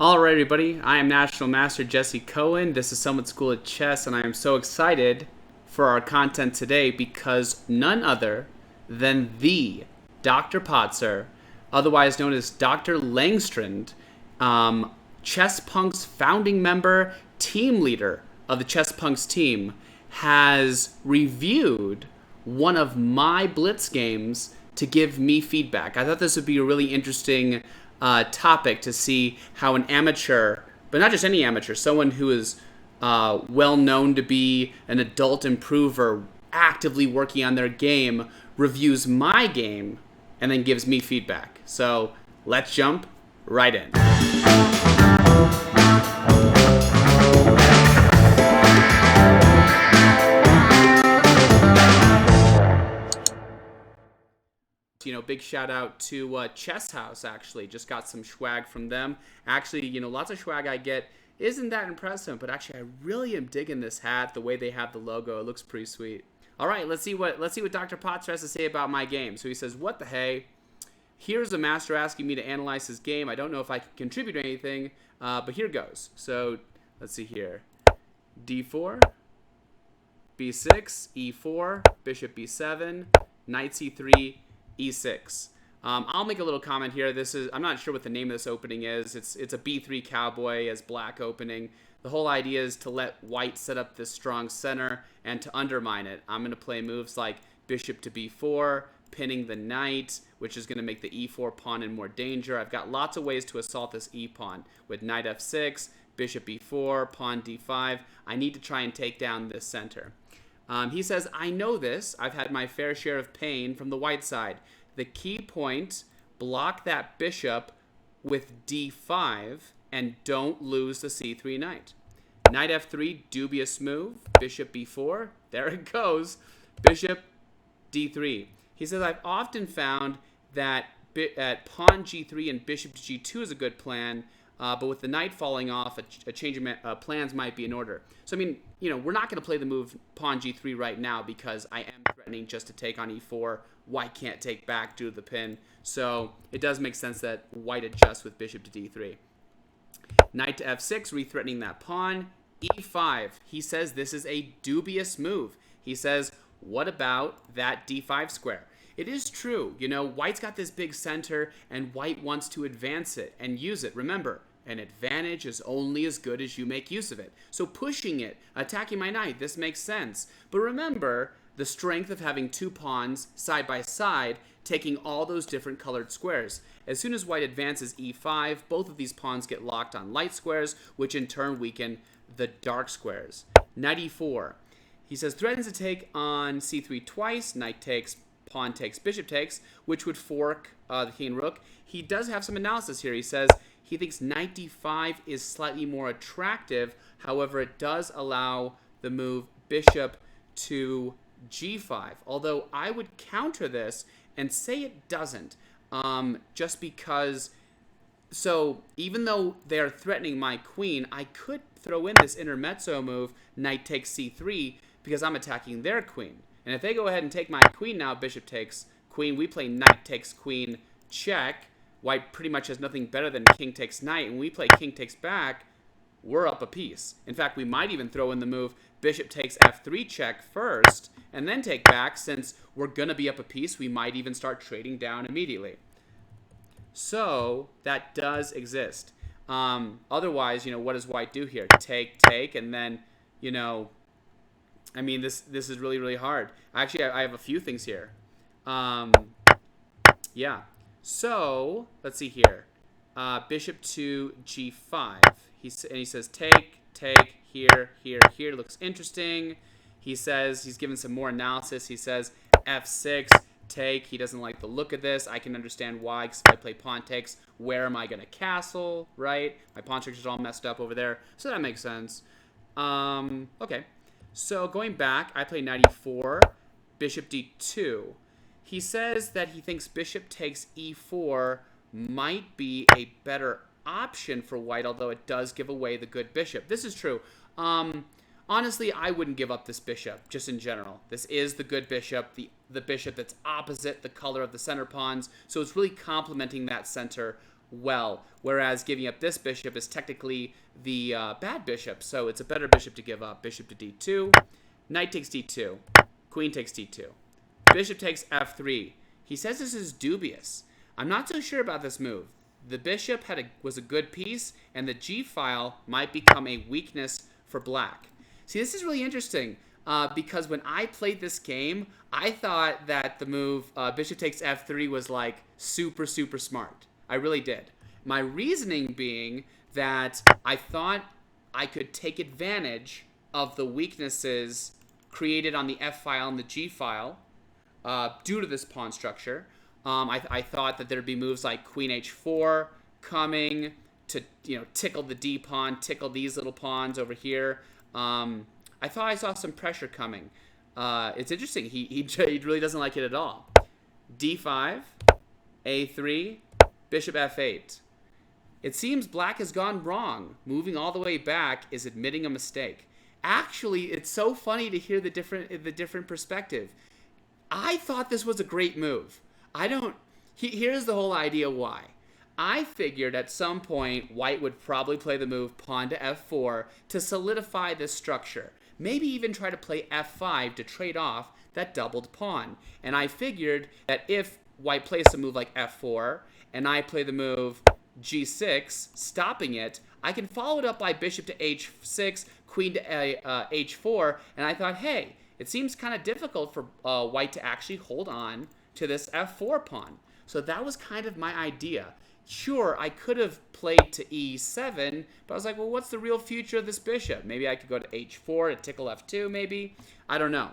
All right, everybody. I am National Master Jesse Cohen. This is Summit School of Chess, and I am so excited for our content today because none other than the Dr. Patzer, otherwise known as Dr. Langstrand, Chess Punk's founding member, team leader of the Chess Punks team, has reviewed one of my Blitz games to give me feedback. I thought this would be a really interesting topic to see how an amateur, but not just any amateur, someone who is well known to be an adult improver, actively working on their game, reviews my game and then gives me feedback. So let's jump right in. Big shout out to Chess House. Actually, just got some swag from them. Actually, lots of swag I get isn't that impressive, but actually, I really am digging this hat. The way they have the logo, it looks pretty sweet. All right, let's see what Dr. Potts has to say about my game. So he says, "What the hey? Here's a master asking me to analyze his game. I don't know if I can contribute anything, but here goes. So let's see here: D4, B6, E4, Bishop B7, Knight C3." E6. I'll make a little comment here. I'm not sure what the name of this opening is. It's a B3 cowboy as black opening. The whole idea is to let white set up this strong center and to undermine it. I'm going to play moves like bishop to B4, pinning the knight, which is going to make the E4 pawn in more danger. I've got lots of ways to assault this E pawn with knight F6, bishop B4, pawn D5. I need to try and take down this center. He says, I know this. I've had my fair share of pain from the white side. The key point, block that bishop with D5 and don't lose the C3 knight. Knight F3, dubious move. Bishop B4, there it goes. Bishop D3. He says, I've often found that pawn G3 and bishop to G2 is a good plan, but with the knight falling off, a change of plans might be in order. So, we're not going to play the move pawn G3 right now because I am threatening just to take on E4. White can't take back due to the pin. So, it does make sense that white adjusts with bishop to D3. Knight to F6, re-threatening that pawn. E5, he says this is a dubious move. He says, what about that D5 square? It is true, white's got this big center and white wants to advance it and use it. Remember, an advantage is only as good as you make use of it. So pushing it, attacking my knight, this makes sense. But remember the strength of having two pawns side by side, taking all those different colored squares. As soon as white advances E5, both of these pawns get locked on light squares, which in turn weaken the dark squares. Knight E4. He says threatens to take on C3 twice, knight takes, pawn takes, bishop takes, which would fork the king and rook. He does have some analysis here. He says he thinks knight d5 is slightly more attractive. However, it does allow the move bishop to g5. Although I would counter this and say it doesn't, just because. So even though they are threatening my queen, I could throw in this intermezzo move, knight takes c3, because I'm attacking their queen. And if they go ahead and take my queen now, bishop takes queen, we play knight takes queen, check. White pretty much has nothing better than king takes knight, and we play king takes back, we're up a piece. In fact, we might even throw in the move bishop takes f3 check first, and then take back. Since we're going to be up a piece, we might even start trading down immediately. So that does exist. Otherwise, what does white do here? Take, and then, this is really, really hard. Actually, I have a few things here. Yeah. So, let's see here. Bishop to g5. He says take, here. Looks interesting. He says he's given some more analysis. He says f6, take. He doesn't like the look of this. I can understand why, because if I play pawn takes, where am I going to castle, right? My pawn structure's all messed up over there, so that makes sense. Okay. So going back, I play knight e4, bishop d2. He says that he thinks bishop takes e4 might be a better option for white, although it does give away the good bishop. This is true. Honestly, I wouldn't give up this bishop, just in general. This is the good bishop, the bishop that's opposite the color of the center pawns, so it's really complementing that center well, whereas giving up this bishop is technically the bad bishop, so it's a better bishop to give up. Bishop to d2, knight takes d2, queen takes d2, bishop takes f3. He says this is dubious. I'm not so sure about this move. The bishop was a good piece, and the g-file might become a weakness for black. See, this is really interesting because when I played this game, I thought that the move bishop takes f3 was like super, super smart. I really did. My reasoning being that I thought I could take advantage of the weaknesses created on the f-file and the g-file due to this pawn structure. I thought that there'd be moves like queen h4 coming to tickle the d pawn, tickle these little pawns over here. I thought I saw some pressure coming. It's interesting. He really doesn't like it at all. d5, a3, bishop f8. It seems black has gone wrong. Moving all the way back is admitting a mistake. Actually, it's so funny to hear the different perspective. I thought this was a great move. Here's the whole idea why. I figured at some point white would probably play the move pawn to f4 to solidify this structure. Maybe even try to play f5 to trade off that doubled pawn. And I figured that if white plays a move like f4 and I play the move g6, stopping it, I can follow it up by bishop to h6, queen to h4, and I thought, hey, it seems kind of difficult for white to actually hold on to this f4 pawn. So that was kind of my idea. Sure, I could have played to e7, but I was like, well, what's the real future of this bishop? Maybe I could go to h4 to tickle f2, maybe. I don't know.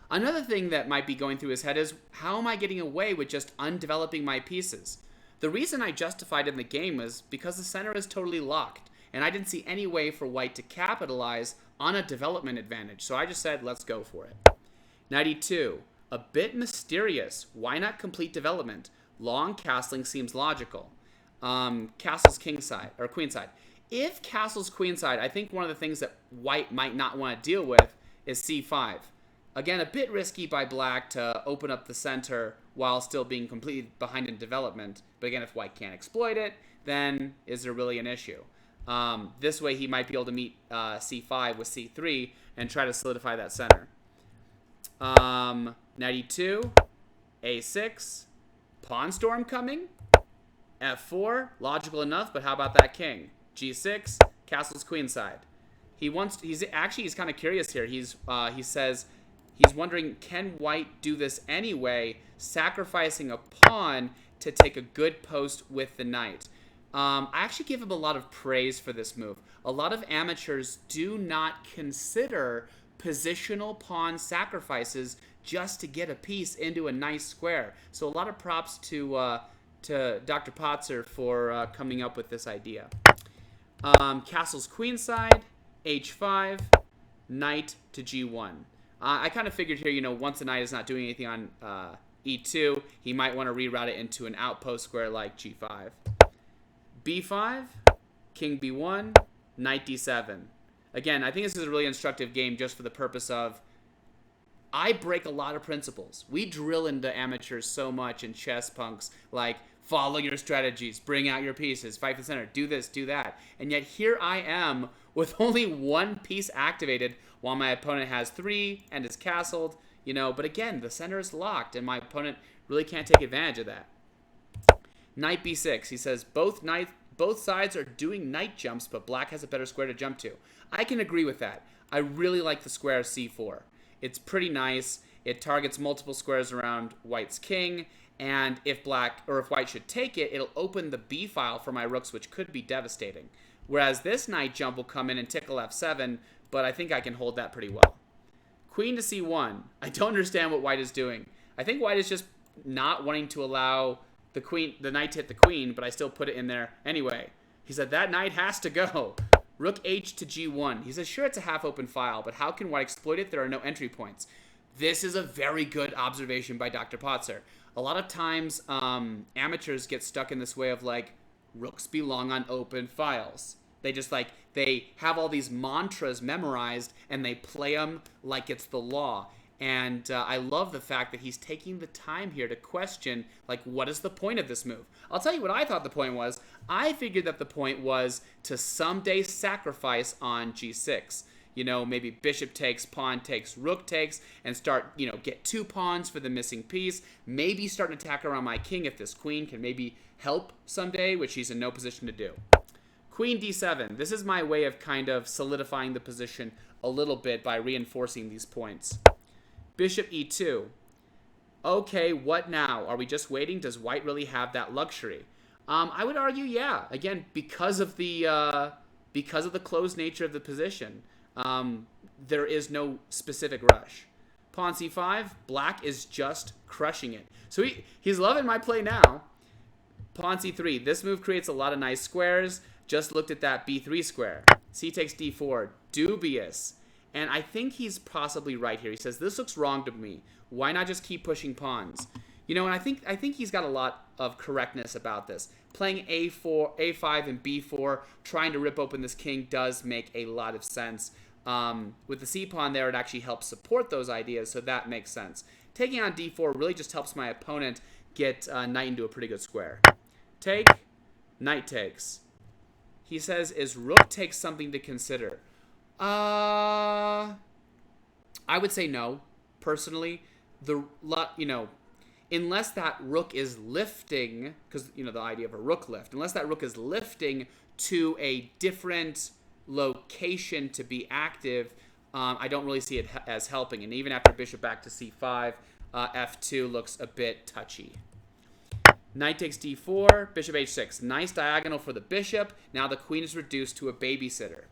Another thing that might be going through his head is, how am I getting away with just undeveloping my pieces? The reason I justified in the game was because the center is totally locked, and I didn't see any way for white to capitalize on a development advantage. So I just said, let's go for it. Knight e2. A bit mysterious. Why not complete development? Long castling seems logical. Castle's kingside or queenside. If castle's queenside, I think one of the things that white might not want to deal with is c5. Again, a bit risky by black to open up the center while still being completely behind in development. But again, if white can't exploit it, then is there really an issue? This way he might be able to meet c5 with c3 and try to solidify that center. Knight e2, a6, pawn storm coming, f4, logical enough, but how about that king? g6, castle's queenside. He's kind of curious here. He says he's wondering, can white do this anyway, sacrificing a pawn to take a good post with the knight? I actually give him a lot of praise for this move. A lot of amateurs do not consider positional pawn sacrifices just to get a piece into a nice square. So a lot of props to Dr. Patzer for coming up with this idea. Castle's queenside, h5, knight to g1. I kind of figured here, once the knight is not doing anything on e2, he might want to reroute it into an outpost square like g5. b5, king b1, knight d7. Again, I think this is a really instructive game just for the purpose of, I break a lot of principles. We drill into amateurs so much in chess punks, like follow your strategies, bring out your pieces, fight for the center, do this, do that. And yet here I am with only one piece activated while my opponent has 3 and is castled. But again, the center is locked and my opponent really can't take advantage of that. Knight b6. He says both sides are doing knight jumps, but black has a better square to jump to. I can agree with that. I really like the square c4. It's pretty nice. It targets multiple squares around white's king, and if white should take it, it'll open the b file for my rooks, which could be devastating. Whereas this knight jump will come in and tickle f7, but I think I can hold that pretty well. Queen to c1. I don't understand what white is doing. I think white is just not wanting to allow the knight to hit the queen, but I still put it in there anyway. He said that knight has to go. Rook h to g1. He says, sure, it's a half-open file, but how can white exploit it? There are no entry points. This is a very good observation by Dr. Patzer. A lot of times, amateurs get stuck in this way of, rooks belong on open files. They have all these mantras memorized, and they play them like it's the law. And I love the fact that he's taking the time here to question, like, what is the point of this move? I'll tell you what I thought the point was. I figured that the point was to someday sacrifice on g6. You know, maybe bishop takes, pawn takes, rook takes, and start, you know, get 2 pawns for the missing piece. Maybe start an attack around my king if this queen can maybe help someday, which he's in no position to do. Queen d7. This is my way of kind of solidifying the position a little bit by reinforcing these points. Bishop e2. Okay, what now? Are we just waiting? Does white really have that luxury? I would argue, yeah. Again, because of the closed nature of the position, there is no specific rush. Pawn c5. Black is just crushing it. So he's loving my play now. Pawn c3. This move creates a lot of nice squares. Just looked at that b3 square. C takes d4. Dubious. And I think he's possibly right here. He says, this looks wrong to me. Why not just keep pushing pawns? You know, and I think he's got a lot of correctness about this. Playing a4, a5, and b4, trying to rip open this king does make a lot of sense. With the c-pawn there, it actually helps support those ideas, so that makes sense. Taking on d4 really just helps my opponent get knight into a pretty good square. Take, knight takes. He says, is rook takes something to consider? I would say no, personally. Unless that rook is lifting, because, you know, the idea of a rook lift, unless that rook is lifting to a different location to be active, I don't really see it as helping. And even after bishop back to c5, f2 looks a bit touchy. Knight takes d4, bishop h6. Nice diagonal for the bishop. Now the queen is reduced to a babysitter.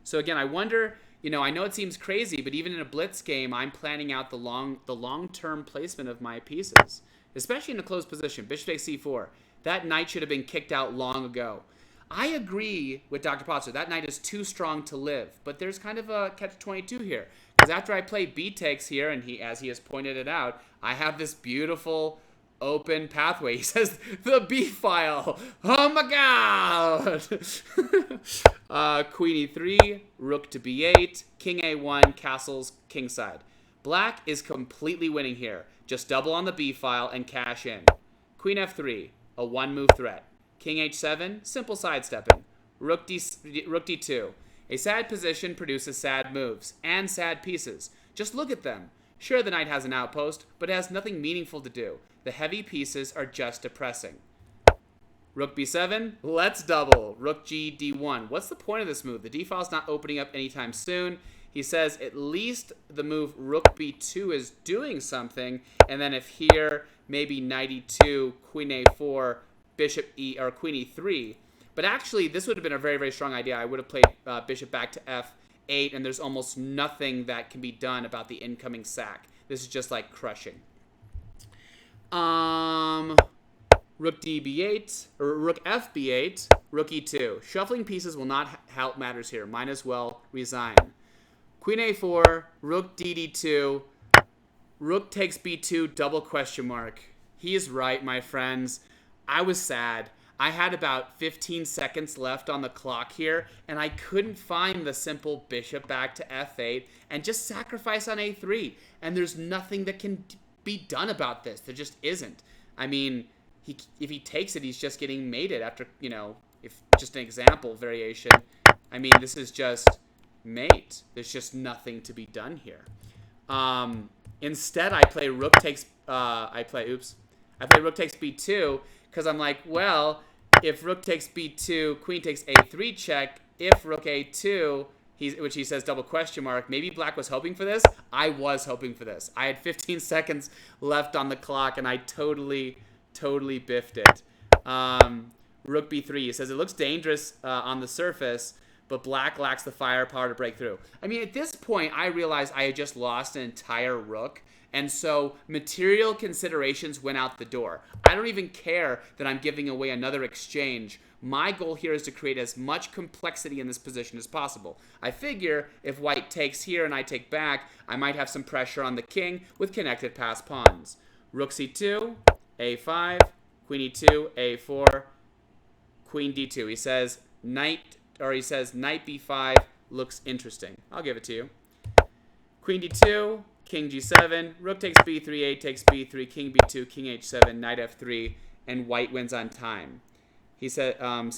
So again, I wonder, you know, I know it seems crazy, but even in a blitz game, I'm planning out the long-term placement of my pieces, especially in a closed position. Bishop takes c4. That knight should have been kicked out long ago. I agree with Dr. Patzer. That knight is too strong to live, but there's kind of a catch-22 here, because after I play b takes here, and as he has pointed it out, I have this beautiful open pathway. He says the B file. Oh my god. Queen e3, rook to b8, king a1, castles kingside. Black is completely winning here. Just double on the B file and cash in. Queen f3, a 1-move threat. King h7, simple sidestepping. Rook d2. A sad position produces sad moves and sad pieces. Just look at them. Sure, the knight has an outpost, but it has nothing meaningful to do. The heavy pieces are just depressing. Rook b7, let's double. Rook g d1. What's the point of this move? The d-file's not opening up anytime soon. He says at least the move rook b2 is doing something, and then if here, maybe knight e2, queen a4, bishop e, or queen e3. But actually, this would have been a very, very strong idea. I would have played bishop back to f8, and there's almost nothing that can be done about the incoming sack. This is just like crushing. Rook d b8, or rook f b8, rook e2. Shuffling pieces will not help matters here. Might as well resign. Queen a4, rook d d2, rook takes b2, double question mark. He is right, my friends. I was sad. I had about 15 seconds left on the clock here, and I couldn't find the simple bishop back to f8 and just sacrifice on a3. And there's nothing that can be done about this. There just isn't. I mean, if he takes it, he's just getting mated after, you know, if just an example variation. I mean, this is just mate. There's just nothing to be done here. Instead, I play rook takes. I play rook takes b2 because I'm like, well, if rook takes b2, queen takes a3 check. If rook a2. Which he says double question mark. Maybe black was hoping for this. I was hoping for this. I had 15 seconds left on the clock, and I totally biffed it. Rook b3. He says it looks dangerous on the surface, but black lacks the firepower to break through. I mean, at this point, I realized I had just lost an entire rook, and so material considerations went out the door. I don't even care that I'm giving away another exchange. My goal here is to create as much complexity in this position as possible. I figure if white takes here and I take back, I might have some pressure on the king with connected pass pawns. Rook c2, a5, queen e2, a4, queen d2. He says knight b5 looks interesting. I'll give it to you. Queen d2, king g7, rook takes b3, a takes b3, king b2, king h7, knight f3, and white wins on time. He said, he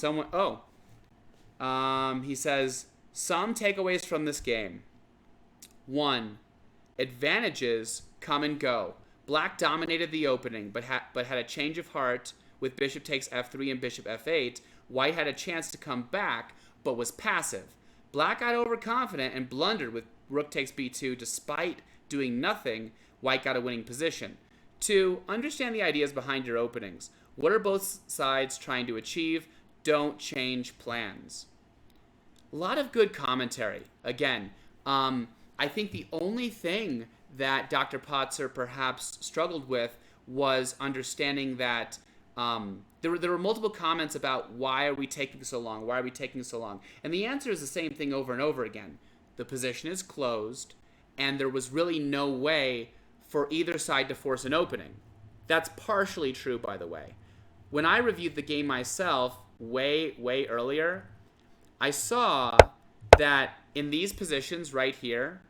says, some takeaways from this game. 1. Advantages come and go. Black dominated the opening, but had a change of heart with bishop takes f3 and bishop f8. White had a chance to come back, but was passive. Black got overconfident and blundered with rook takes b2 despite doing nothing. White got a winning position. 2. Understand the ideas behind your openings. What are both sides trying to achieve? Don't change plans. A lot of good commentary. Again, I think the only thing that Dr. Patzer perhaps struggled with was understanding that there were multiple comments about why are we taking so long? Why are we taking so long? And the answer is the same thing over and over again. The position is closed, and there was really no way for either side to force an opening. That's partially true, by the way. When I reviewed the game myself way earlier, I saw that in these positions right here,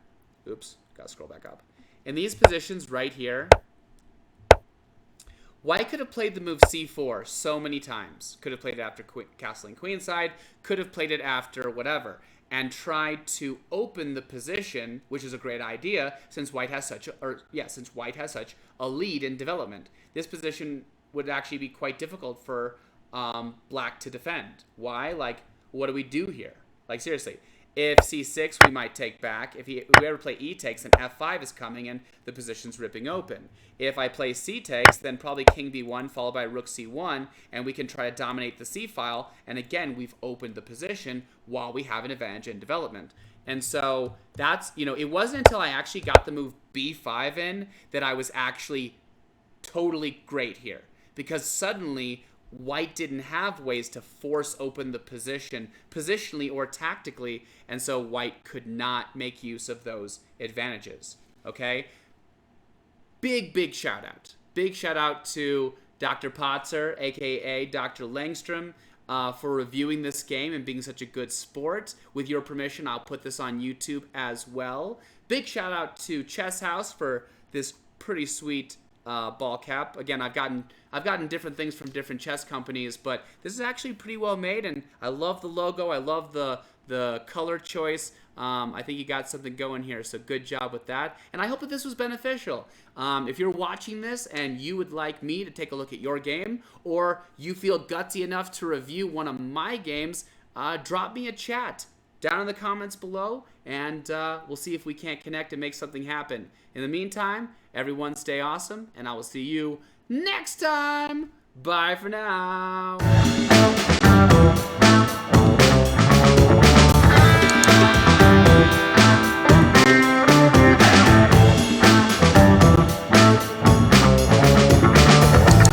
oops, gotta scroll back up. In these positions right here, White could have played the move c4 so many times. Could have played it after castling queenside, could have played it after whatever, and tried to open the position, which is a great idea since White has such a lead in development. This position would actually be quite difficult for Black to defend. Why? Like, what do we do here? Like, seriously, if c6, we might take back. If we ever play e takes, then f5 is coming and the position's ripping open. If I play c takes, then probably king b1 followed by rook c1, and we can try to dominate the c file. And again, we've opened the position while we have an advantage in development. And so that's, it wasn't until I actually got the move b5 in that I was actually totally great here. Because suddenly, White didn't have ways to force open the position positionally or tactically, and so White could not make use of those advantages. Okay? Big shout out. Big shout out to Dr. Patzer, aka Dr. Langstrom, for reviewing this game and being such a good sport. With your permission, I'll put this on YouTube as well. Big shout out to Chess House for this pretty sweet ball cap. Again, I've gotten different things from different chess companies, but this is actually pretty well made, and I love the logo. I love the color choice. I think you got something going here, so good job with that. And I hope that this was beneficial. If you're watching this and you would like me to take a look at your game, or you feel gutsy enough to review one of my games, drop me a chat down in the comments below, and we'll see if we can't connect and make something happen. In the meantime, everyone stay awesome, and I will see you next time. Bye for now.